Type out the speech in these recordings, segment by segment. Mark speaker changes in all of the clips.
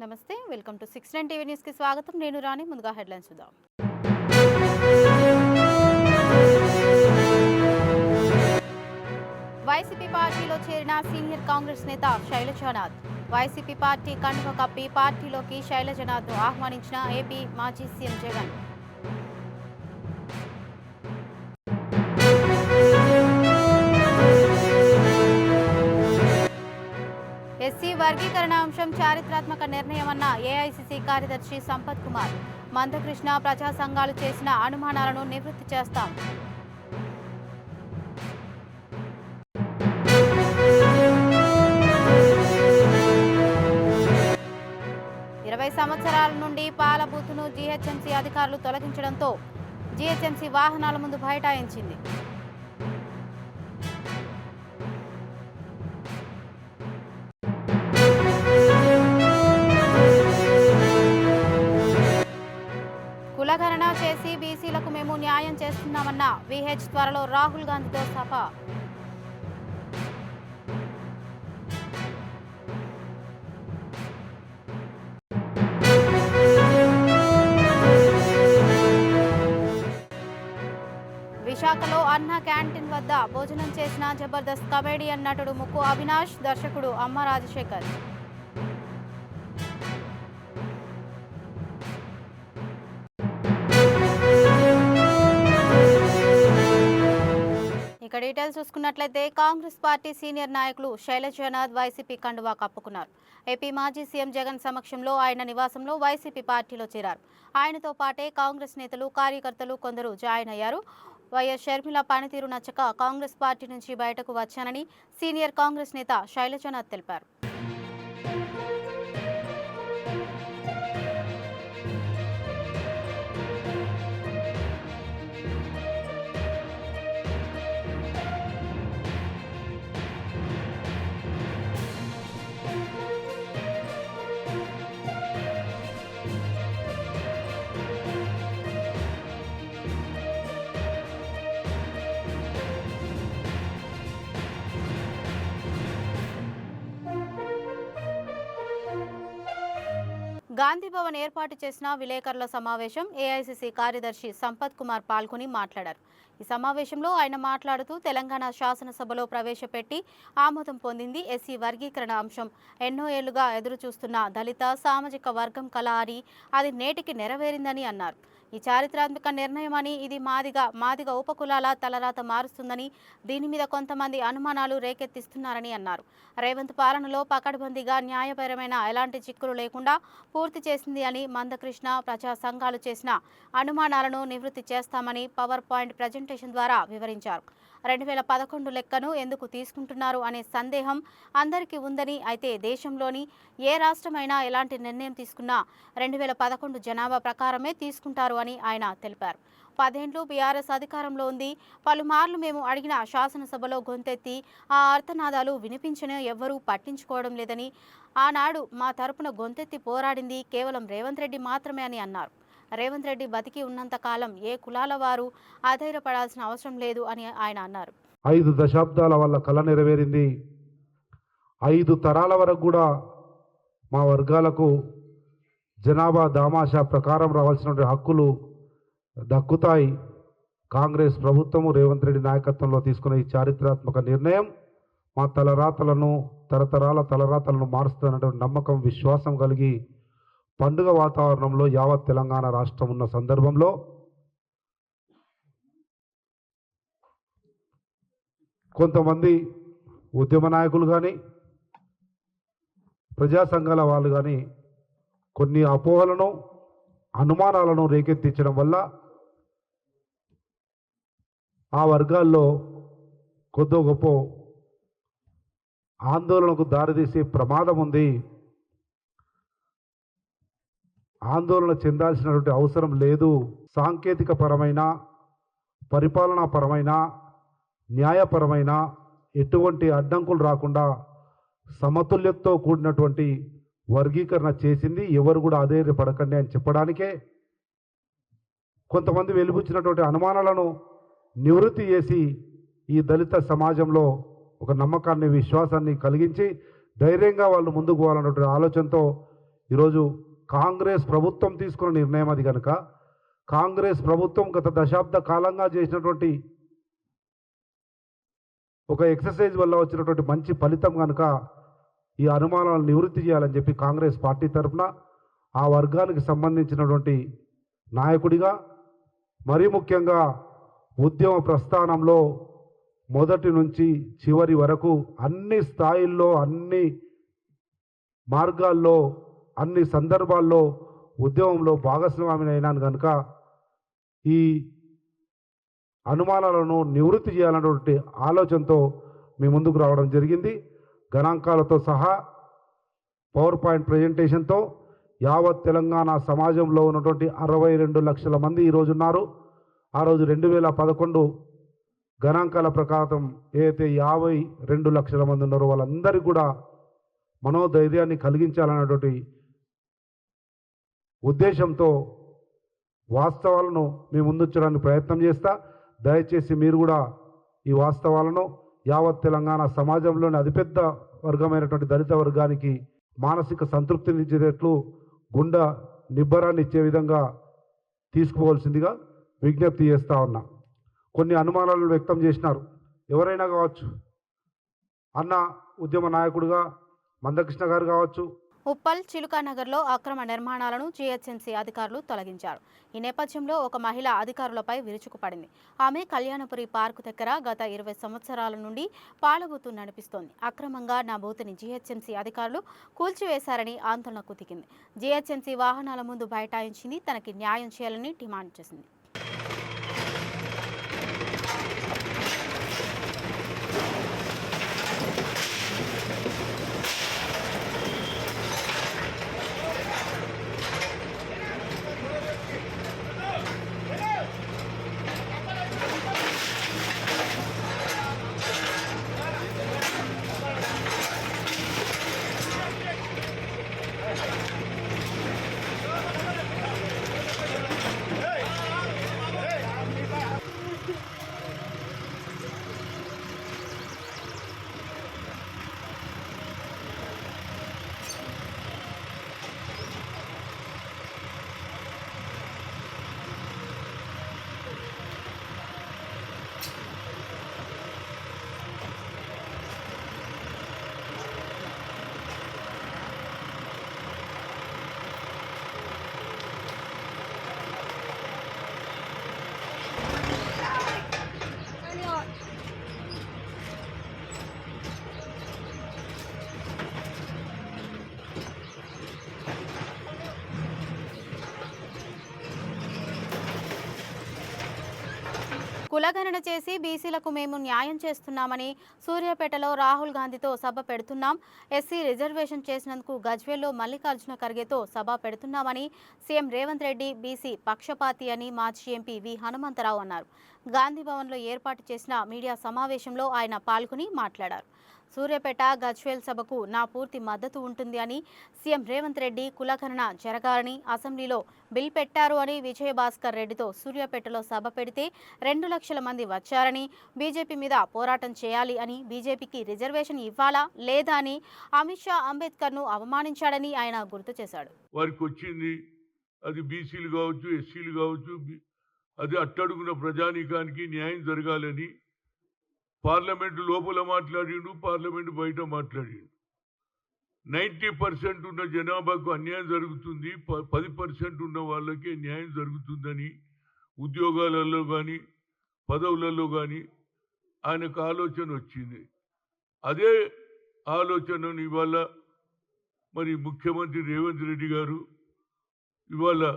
Speaker 1: నమస్తే, welcome to 69 TV news కి స్వాగతం. నేను రాణి. ముందుగా హెడ్లైన్స్ చూద్దాం. వైసీపీ పార్టీలో చేరిన సీనియర్ కాంగ్రెస్ నేత శైలజానాథ్. వైసీపీ పార్టీ కండువ కప్పి పార్టీలోకి శైలజానాథ్ను ఆహ్వానించిన ఏపీ మాజీ సీఎం జగన్. ఎస్సీ వర్గీకరణ అంశం చారిత్రాత్మక నిర్ణయమన్న ఏఐసీసీ కార్యదర్శి సంపత్ కుమార్. మందకృష్ణ ప్రజా సంఘాలు చేసిన అనుమానాలను నివృత్తి చేస్తాం. సంవత్సరాల నుండి పాల బూతును జీహెచ్ఎంసీ అధికారులు తొలగించడంతో జీహెచ్ఎంసీ వాహనాల ముందు బైఠాయించింది. కులగణన చేసి బీసీలకు మేము న్యాయం చేస్తున్నామన్న విహెచ్. త్వరలో రాహుల్ గాంధీతో సభ. విశాఖలో అన్నా క్యాంటీన్ వద్ద భోజనం చేసిన జబర్దస్త్ కమెడియన్ నటుడు ముక్కు అవినాష్, దర్శకుడు అమ్మ రాజశేఖర్. ఇక డీటెయిల్స్ చూసుకున్నట్లయితే కాంగ్రెస్ పార్టీ సీనియర్ నాయకులు శైలజానాథ్ వైసీపీ కండువా కప్పుకున్నారు. ఏపీ మాజీ సీఎం జగన్ సమక్షంలో ఆయన నివాసంలో వైసీపీ పార్టీలో చేరారు. ఆయనతో పాటే కాంగ్రెస్ నేతలు, కార్యకర్తలు కొందరు జాయిన్ అయ్యారు. వైఎస్ షర్మిల పనితీరు నచ్చక కాంగ్రెస్ పార్టీ నుంచి బయటకు వచ్చానని సీనియర్ కాంగ్రెస్ నేత శైలజానాథ్ తెలిపారు. గాంధీభవన్ ఏర్పాటు చేసిన విలేకరుల సమావేశం ఏఐసీసీ కార్యదర్శి సంపత్ కుమార్ పాల్గొని మాట్లాడారు. ఈ సమావేశంలో ఆయన మాట్లాడుతూ తెలంగాణ శాసనసభలో ప్రవేశపెట్టి ఆమోదం పొందింది ఎస్సీ వర్గీకరణ అంశం. ఎన్నో ఏళ్లుగా ఎదురుచూస్తున్న దళిత సామాజిక వర్గం కల అని అది నేటికి నెరవేరిందని అన్నారు. ఈ చారిత్రాత్మక నిర్ణయమని, ఇది మాదిగ ఉపకులాల తలరాత మారుస్తుందని, దీని మీద కొంతమంది అనుమానాలు రేకెత్తిస్తున్నారని అన్నారు. రేవంత్ పాలనలో పకడ్బందీగా న్యాయపరమైన ఎలాంటి చిక్కులు లేకుండా పూర్తి చేసింది అని, మందకృష్ణ ప్రజా సంఘాలు చేసిన అనుమానాలను నివృత్తి చేస్తామని పవర్ పాయింట్ ప్రజెంటేషన్ ద్వారా వివరించారు. 2011 లెక్కను ఎందుకు తీసుకుంటున్నారు అనే సందేహం అందరికీ ఉందని, అయితే దేశంలోని ఏ రాష్ట్రమైనా ఎలాంటి నిర్ణయం తీసుకున్నా 2011 జనాభా ప్రకారమే తీసుకుంటారు అని ఆయన తెలిపారు. 10 ఏళ్లు బీఆర్ఎస్ అధికారంలో ఉంది. పలుమార్లు మేము అడిగిన శాసనసభలో గొంతెత్తి ఆ అర్థనాదాలు వినిపించిన ఎవ్వరూ పట్టించుకోవడం లేదని, ఆనాడు మా తరపున గొంతెత్తి పోరాడింది కేవలం రేవంత్ రెడ్డి మాత్రమే అని అన్నారు. రేవంత్ రెడ్డి బతికి ఉన్నంత కాలం ఏ కులాల వారు ఆధైర్యపడాల్సిన అవసరం లేదు అని ఆయన అన్నారు.
Speaker 2: 5 దశాబ్దాల వల్ల కళ నెరవేరింది. 5 తరాల వరకు కూడా మా వర్గాలకు జనాభా దామాషా ప్రకారం రావాల్సిన హక్కులు దక్కుతాయి. కాంగ్రెస్ ప్రభుత్వము రేవంత్ రెడ్డి నాయకత్వంలో తీసుకున్న ఈ చారిత్రాత్మక నిర్ణయం మా తరతరాల తలరాతలను మారుస్తున్నటువంటి నమ్మకం, విశ్వాసం కలిగి పండుగ వాతావరణంలో యావత్ తెలంగాణ రాష్ట్రం ఉన్న సందర్భంలో కొంతమంది ఉద్యమ నాయకులు కానీ, ప్రజా సంఘాల వాళ్ళు కానీ కొన్ని అపోహలను, అనుమానాలను రేకెత్తించడం వల్ల ఆ వర్గాల్లో కొద్దో గొప్ప ఆందోళనకు దారితీసే ప్రమాదం ఉంది. ఆందోళన చెందాల్సినటువంటి అవసరం లేదు. సాంకేతిక పరమైన, పరిపాలనా పరమైన, న్యాయపరమైన ఎటువంటి అడ్డంకులు రాకుండా సమతుల్యతతో కూడినటువంటి వర్గీకరణ చేసింది. ఎవరు కూడా ఆధైర్యపడకండి అని చెప్పడానికే కొంతమంది వెలిబుచ్చినటువంటి అనుమానాలను నివృత్తి చేసి ఈ దళిత సమాజంలో ఒక నమ్మకాన్ని, విశ్వాసాన్ని కలిగించి ధైర్యంగా వాళ్ళు ముందుకు పోవాలన్నటువంటి ఆలోచనతో ఈరోజు కాంగ్రెస్ ప్రభుత్వం తీసుకున్న నిర్ణయం అది కనుక కాంగ్రెస్ ప్రభుత్వం గత దశాబ్ద కాలంగా చేసినటువంటి ఒక ఎక్సర్సైజ్ వల్ల వచ్చినటువంటి మంచి ఫలితం కనుక ఈ అనుమానాలను నివృత్తి చేయాలని చెప్పి కాంగ్రెస్ పార్టీ తరఫున ఆ వర్గానికి సంబంధించినటువంటి నాయకుడిగా మరీ ముఖ్యంగా ఉద్యమ ప్రస్థానంలో మొదటి నుంచి చివరి వరకు అన్ని స్థాయిల్లో అన్ని మార్గాల్లో అన్ని సందర్భాల్లో ఉద్యమంలో భాగస్వామిని అయినాను కనుక ఈ అనుమానాలను నివృత్తి చేయాలన్నటువంటి ఆలోచనతో మీ ముందుకు రావడం జరిగింది. గణాంకాలతో సహా పవర్ పాయింట్ ప్రజెంటేషన్తో యావత్ తెలంగాణ సమాజంలో ఉన్నటువంటి 62 లక్షల మంది ఈరోజు ఉన్నారు. ఆ రోజు 2011 గణాంకాల ప్రకారం ఏదైతే 52 లక్షల మంది ఉన్నారో వాళ్ళందరికీ కూడా మనోధైర్యాన్ని కలిగించాలన్నటువంటి ఉద్దేశంతో వాస్తవాలను మీ ముందుంచడానికి ప్రయత్నం చేస్తా. దయచేసి మీరు కూడా ఈ వాస్తవాలను యావత్ తెలంగాణ సమాజంలోని అతిపెద్ద వర్గమైనటువంటి దళిత వర్గానికి మానసిక సంతృప్తినిచ్చేటట్లు గుండె నిబ్బరాన్ని ఇచ్చే విధంగా తీసుకోవాల్సిందిగా విజ్ఞప్తి చేస్తూ ఉన్నా. కొన్ని అనుమానాలను వ్యక్తం చేసినారు. ఎవరైనా కావచ్చు, అన్న ఉద్యమ నాయకుడిగా మందకృష్ణ గారు కావచ్చు.
Speaker 1: ఉప్పల్ చిలుకానగర్లో అక్రమ నిర్మాణాలను జీహెచ్ఎంసీ అధికారులు తొలగించారు. ఈ నేపథ్యంలో ఒక మహిళ అధికారులపై విరుచుకుపడింది. ఆమె కళ్యాణపురి పార్కు దగ్గర గత 20 సంవత్సరాల నుండి పాలబూతు నడిపిస్తోంది. అక్రమంగా నా బూతుని జీహెచ్ఎంసీ అధికారులు కూల్చివేశారని ఆందోళనకు దిగింది. జీహెచ్ఎంసీ వాహనాల ముందు బైఠాయించింది. తనకి న్యాయం చేయాలని డిమాండ్ చేసింది. కులగణన చేసి బీసీలకు మేము న్యాయం చేస్తున్నామని సూర్యాపేటలో రాహుల్ గాంధీతో సభ పెడుతున్నాం. ఎస్సీ రిజర్వేషన్ చేసినందుకు గజ్వేల్లో మల్లికార్జున ఖర్గేతో సభ పెడుతున్నామని సీఎం రేవంత్ రెడ్డి బీసీ పక్షపాతి అని మాజీ ఎంపీ వి హనుమంతరావు అన్నారు. గాంధీ భవన్లో ఏర్పాటు చేసిన మీడియా సమావేశంలో ఆయన పాల్గొని మాట్లాడారు. సూర్యాపేట గజ్వేల్ సభకు నా పూర్తి మద్దతు ఉంటుంది అని సీఎం రేవంత్ రెడ్డి కులగణన జరగాలని అసెంబ్లీలో బిల్ పెట్టారు అని విజయభాస్కర్ రెడ్డితో సూర్యాపేటలో సభ పెడితే 2 లక్షల మంది వచ్చారని బీజేపీ మీద పోరాటం చేయాలి అని బీజేపీకి రిజర్వేషన్ ఇవ్వాలా లేదా అని అమిత్ షా అంబేద్కర్ను అవమానించాడని ఆయన గుర్తు చేశాడు.
Speaker 3: వారికి వచ్చింది అది బీసీలు కావచ్చు, ఎస్సీలు కావచ్చు, అది అట్టడుగున ప్రజానీకానికి న్యాయం జరగాలని పార్లమెంటు లోపల మాట్లాడిండు, పార్లమెంటు బయట మాట్లాడిండు. 90% ఉన్న జనాభాకు అన్యాయం జరుగుతుంది, 10% ఉన్న వాళ్ళకే న్యాయం జరుగుతుందని ఉద్యోగాలలో కానీ పదవులలో కానీ ఆయనకు ఆలోచన వచ్చింది. అదే ఆలోచనను ఇవాళ మరి ముఖ్యమంత్రి రేవంత్ రెడ్డి గారు ఇవాళ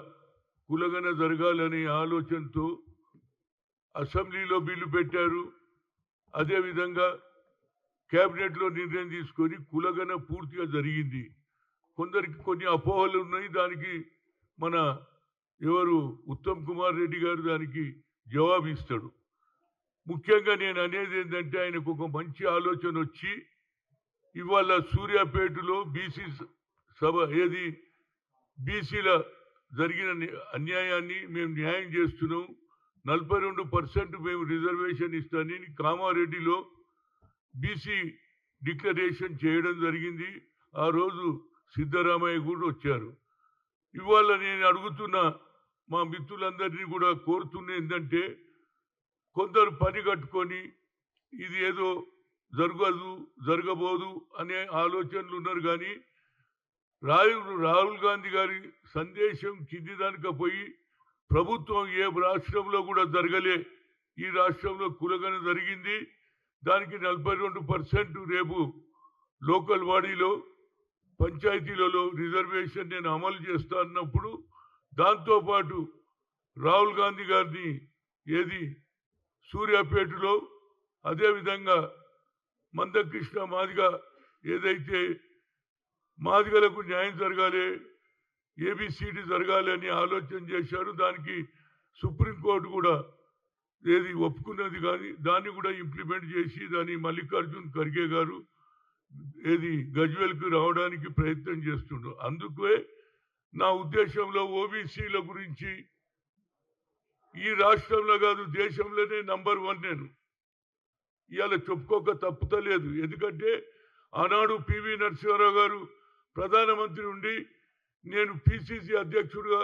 Speaker 3: కులగణ జరగాలనే ఆలోచనతో అసెంబ్లీలో బిల్లు పెట్టారు. అదేవిధంగా క్యాబినెట్లో నిర్ణయం తీసుకొని కులగణ పూర్తిగా జరిగింది. కొందరికి కొన్ని అపోహలు ఉన్నాయి. దానికి మన ఎవరు ఉత్తమ్ కుమార్ రెడ్డి గారు దానికి జవాబు ఇస్తాడు. ముఖ్యంగా నేను అనేది ఏంటంటే ఆయనకు ఒక మంచి ఆలోచన వచ్చి ఇవాళ సూర్యాపేటలో బీసీ సభ ఏది బీసీల జరిగిన అన్యాయాన్ని మేము న్యాయం చేస్తున్నాం, 42% మేము రిజర్వేషన్ ఇస్తానని కామారెడ్డిలో బీసీ డిక్లరేషన్ చేయడం జరిగింది. ఆ రోజు సిద్ధరామయ్య కూడా వచ్చారు. ఇవాళ నేను అడుగుతున్న మా మిత్రులందరినీ కూడా కోరుతున్న ఏంటంటే, కొందరు పని కట్టుకొని ఇది ఏదో జరగబోదు అనే ఆలోచనలు ఉన్నారు. కానీ రాహుల్ గాంధీ గారి సందేశం కింది దానిక పోయి ప్రభుత్వం ఏ రాష్ట్రంలో కూడా జరగలే, ఈ రాష్ట్రంలో కులగన జరిగింది. దానికి 42% రేపు లోకల్ బాడీలో పంచాయతీలలో రిజర్వేషన్ నేను అమలు చేస్తా అన్నప్పుడు, దాంతోపాటు రాహుల్ గాంధీ గారిని ఏది సూర్యాపేటలో, అదేవిధంగా మందకృష్ణ మాదిగ ఏదైతే మాదిగలకు న్యాయం జరగాలి, ఏబిసిడి జరగాలి అని ఆలోచన చేశారు. దానికి సుప్రీంకోర్టు కూడా ఏది ఒప్పుకున్నది. కానీ దాన్ని కూడా ఇంప్లిమెంట్ చేసి దాన్ని మల్లికార్జున్ ఖర్గే గారు ఏది గజ్వేల్కి రావడానికి ప్రయత్నం చేస్తుండ్రు. అందుకే నా ఉద్దేశంలో ఓబీసీల గురించి ఈ రాష్ట్రంలో కాదు దేశంలోనే నంబర్ 1 నేను ఇవాళ చెప్పుకోక తప్పుతలేదు. ఎందుకంటే ఆనాడు పివి నరసింహారావు గారు ప్రధానమంత్రి ఉండి నేను పిసిసి అధ్యక్షుడిగా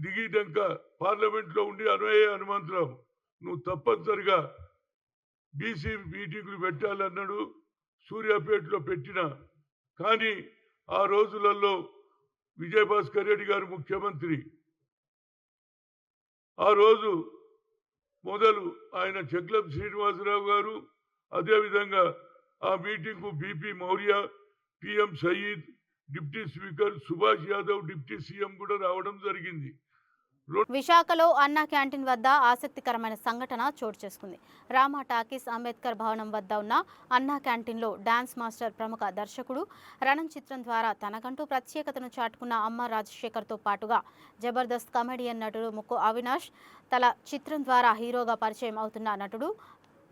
Speaker 3: దిగినాక పార్లమెంట్లో ఉండి హనుమంతరావు నువ్వు తప్పనిసరిగా బీసీ మీటింగులు పెట్టాలన్నాడు. సూర్యాపేటలో పెట్టిన. కానీ ఆ రోజులలో విజయభాస్కర్ రెడ్డి గారు ముఖ్యమంత్రి. ఆ రోజు మొదలు ఆయన చెక్లం శ్రీనివాసరావు గారు, అదేవిధంగా ఆ మీటింగ్కు BP Maurya, PM Sayeed, deputy speaker Subhash Yadav, deputy CM కూడా రావడం జరిగింది.
Speaker 1: విశాఖలో అన్నా క్యాంటీన్ వద్ద ఆసక్తికరమైన సంఘటన చోటు చేసుకుంది. రామా టాకీస్ అంబేద్కర్ భవనం వద్ద ఉన్న అన్నా క్యాంటీన్లో డాన్స్ మాస్టర్, ప్రముఖ దర్శకుడు రణం చిత్రం ద్వారా తనకంటూ ప్రత్యేకతను చాటుకున్న అమ్మ రాజశేఖర్తో పాటుగా జబర్దస్త్ కమెడియన్ నటుడు ముక్కు అవినాష్, తల చిత్రం ద్వారా హీరోగా పరిచయం అవుతున్న నటుడు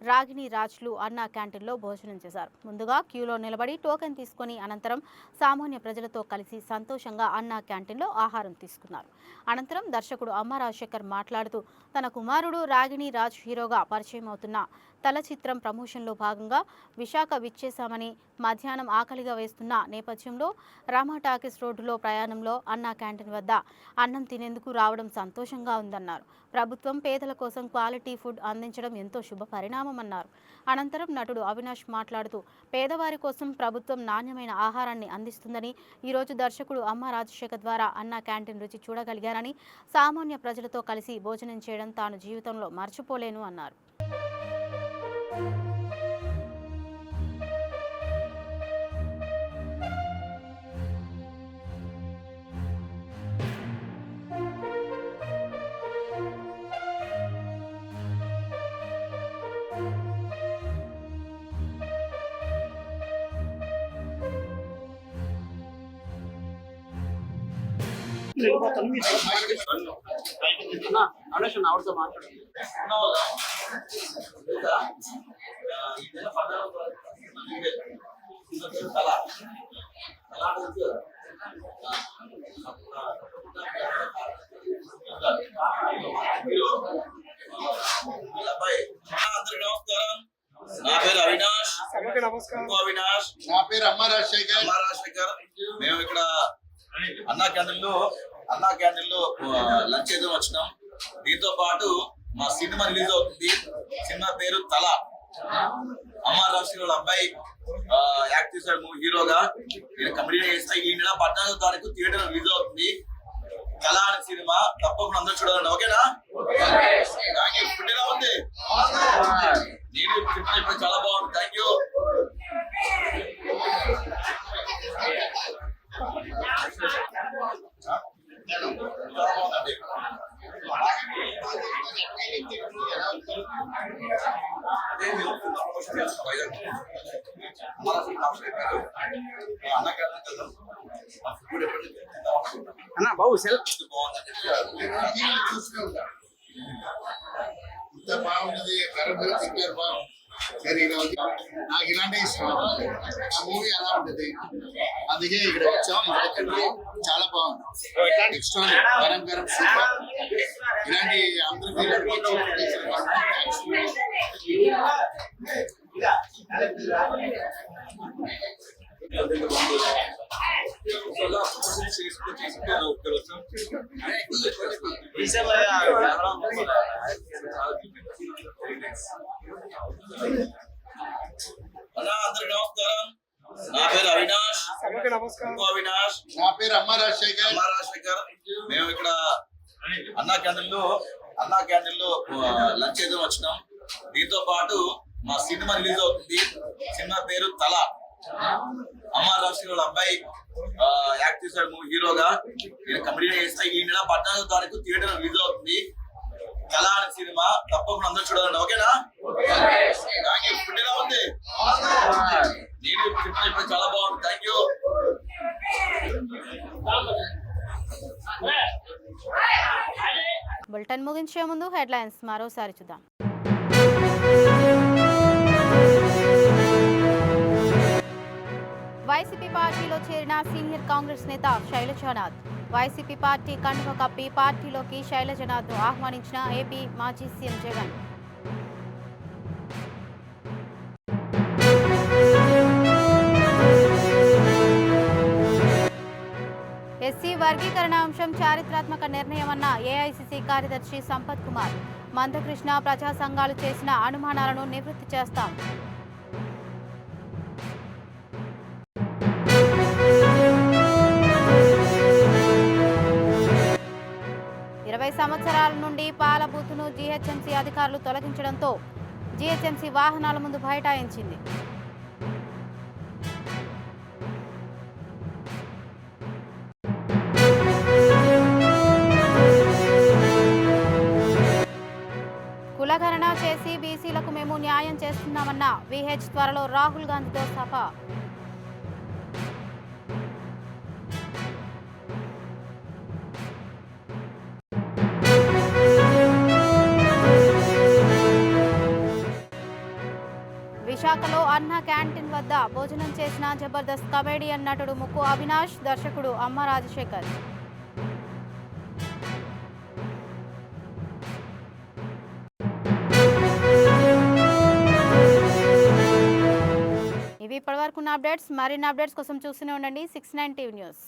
Speaker 1: రాగిణి రాజ్లు అన్నా క్యాంటీన్లో భోజనం చేశారు. ముందుగా క్యూలో నిలబడి టోకెన్ తీసుకుని అనంతరం సామాన్య ప్రజలతో కలిసి సంతోషంగా అన్నా క్యాంటీన్లో ఆహారం తీసుకున్నారు. అనంతరం దర్శకుడు అమ్మ రాజశేఖర్ మాట్లాడుతూ తన కుమారుడు రాగిణి రాజ్ హీరోగా పరిచయం అవుతున్న తల చిత్రం ప్రమోషన్లో భాగంగా విశాఖ విచ్చేశామని, మధ్యాహ్నం ఆకలిగా వేస్తున్న నేపథ్యంలో రామా టాకీస్ రోడ్డులో ప్రయాణంలో అన్నా క్యాంటీన్ వద్ద అన్నం తినేందుకు రావడం సంతోషంగా ఉందన్నారు. ప్రభుత్వం పేదల కోసం క్వాలిటీ ఫుడ్ అందించడం ఎంతో శుభ పరిణామమన్నారు. అనంతరం నటుడు అవినాష్ మాట్లాడుతూ పేదవారి కోసం ప్రభుత్వం నాణ్యమైన ఆహారాన్ని అందిస్తుందని, ఈరోజు దర్శకుడు అమ్మ రాజశేఖర్ ద్వారా అన్నా క్యాంటీన్ రుచి చూడగలిగారని, సామాన్య ప్రజలతో కలిసి భోజనం చేయడం తాను జీవితంలో మర్చిపోలేను అన్నారు.
Speaker 4: నా పేరు అవినాష్. నా పేరు అమ్మ రాజశేఖర్. మేము ఇక్కడ అన్నా క్యాంటీన్ లో లంచ్ చేద్దాం వచ్చినాం. దీంతో పాటు మా సినిమా రిలీజ్ అవుతుంది. సినిమా పేరు తల. అమ్మ రాజశేఖర్ వాళ్ళ అబ్బాయి యాక్ట్ చేశాడు హీరోగా. నేను కమెడీ చేస్తా. ఈ నెల 14వ తారీఖు థియేటర్ రిలీజ్ అవుతుంది. కళ అనే సినిమా తప్పకుండా అందరూ చూడాలండి. ఓకేనా? ఫుడ్ ఎలా ఉంది? నేను ఇప్పుడు చాలా బాగుంది. Thank you.
Speaker 5: అన్నా బాబు సెల్
Speaker 4: ఇంత బాగుంటుంది. సరే నాకు ఇలాంటి ఇష్టం. ఆ మూవీ అలా ఉంటుంది. అందుకే ఇక్కడ వచ్చాం. ఇక్కడ చాలా బాగుంది. Next garam garam super. ఇలాంటి అందరికీ అన్నా అందరికి నమస్కారం. నా పేరు అవినాష్. ఇంకో అవినాష్.
Speaker 6: నా పేరు అమ్మ రాజశేఖర్.
Speaker 4: మేము ఇక్కడ అన్నా క్యాంటీన్ లో లంచ్ చేద్దాం వచ్చినాం. దీంతో పాటు మా సినిమా రిలీజ్ అవుతుంది. సినిమా పేరు తల. అమ్మ రాజశేఖర్ వాళ్ళ అబ్బాయి యాక్ట్ చేశాడు హీరోగా. నేను కమెడీ చేస్తా. ఈ నెల 14వ తారీఖు థియేటర్ రిలీజ్ అవుతుంది. తల అనే సినిమా తప్పకుండా అందరూ చూడాలండి. ఓకేనా? ఇప్పుడు ఎలా ఉంది? నేను ఇప్పుడు చాలా బాగుంది. Thank you.
Speaker 1: బులెటిన్ ముగించే ముందు హెడ్లైన్స్ మరోసారి చూద్దాం. వైసీపీ పార్టీలో చేరిన సీనియర్ కాంగ్రెస్ నేత శైలజానాథ్. వైసీపీ పార్టీ కండువ కప్పి పార్టీలోకి శైలజానాథ్ను ఆహ్వానించిన ఏపీ మాజీ సీఎం జగన్. ఎస్సీ వర్గీకరణ అంశం చారిత్రాత్మక నిర్ణయమన్న ఏఐసీసీ కార్యదర్శి సంపత్ కుమార్. మందకృష్ణ ప్రజా సంఘాలు చేసిన అనుమానాలను నివృత్తి చేస్తాం. సంవత్సరాల నుండి పాల బూతును జీహెచ్ఎంసీ అధికారులు తొలగించడంతో జీహెచ్ఎంసీ వాహనాల ముందు బైఠాయించింది. కులగణన చేసి బీసీలకు మేము న్యాయం చేస్తున్నామన్న విహెచ్. త్వరలో రాహుల్ గాంధీతో సభ. విశాఖలో అన్నా క్యాంటీన్ వద్ద భోజనం చేసిన జబర్దస్త్ కమెడియన్ నటుడు ముక్కు అవినాష్, దర్శకుడు అమ్మ రాజశేఖర్. ఇవి ఇప్పటివరకు ఉన్న అప్డేట్స్. మరిన్ని అప్డేట్స్ కోసం చూస్తూనే ఉండండి 69 టీవీ న్యూస్.